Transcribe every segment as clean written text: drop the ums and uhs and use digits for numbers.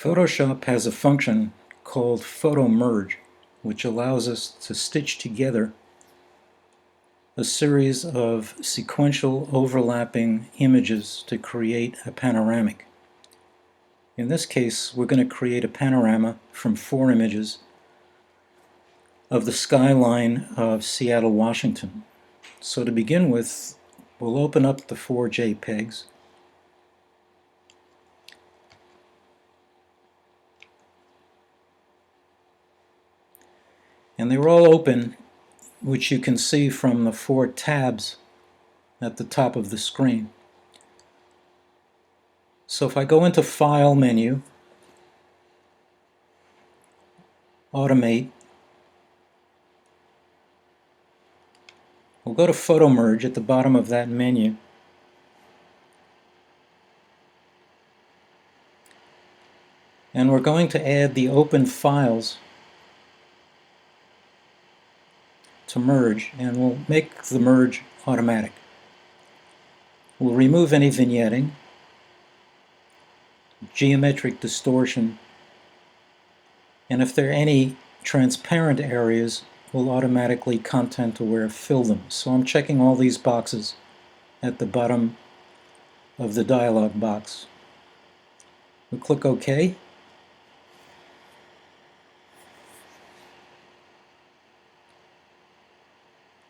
Photoshop has a function called Photomerge, which allows us to stitch together a series of sequential overlapping images to create a panoramic. In this case, we're going to create a panorama from 4 images of the skyline of Seattle, Washington. So to begin with, we'll open up the 4 JPEGs. And they're all open, which you can see from the 4 tabs at the top of the screen. So if I go into File menu, Automate, we'll go to Photomerge at the bottom of that menu. And we're going to add the open files to merge, and we'll make the merge automatic. We'll remove any vignetting, geometric distortion, and if there are any transparent areas, we'll automatically content aware fill them. So I'm checking all these boxes at the bottom of the dialog box. We'll click OK.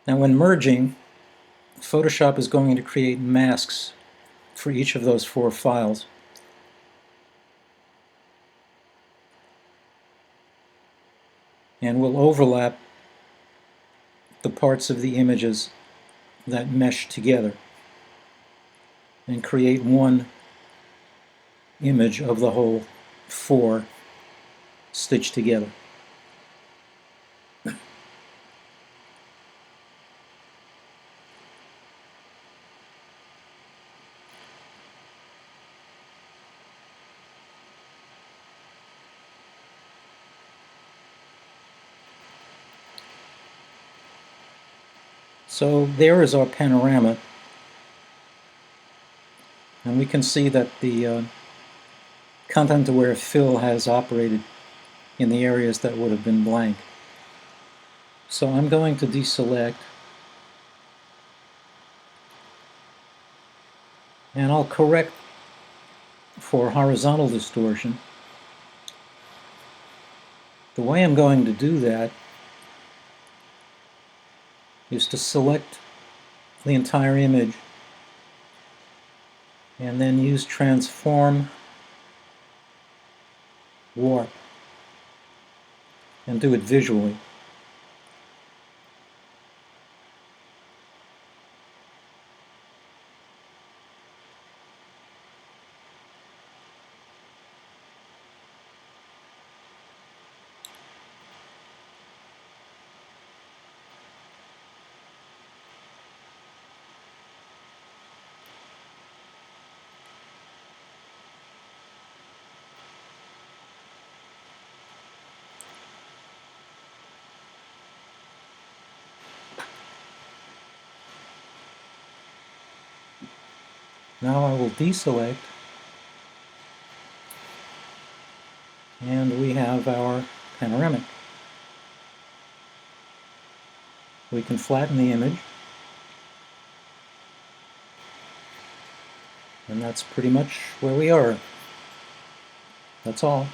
Now when merging, Photoshop is going to create masks for each of those 4 files. And we'll overlap the parts of the images that mesh together and create one image of the whole 4 stitched together. So there is our panorama, and we can see that the content-aware fill has operated in the areas that would have been blank. So I'm going to deselect, and I'll correct for horizontal distortion. The way I'm going to do that is to select the entire image and then use Transform Warp and do it visually. Now I will deselect, and we have our panoramic. We can flatten the image, and that's pretty much where we are. That's all.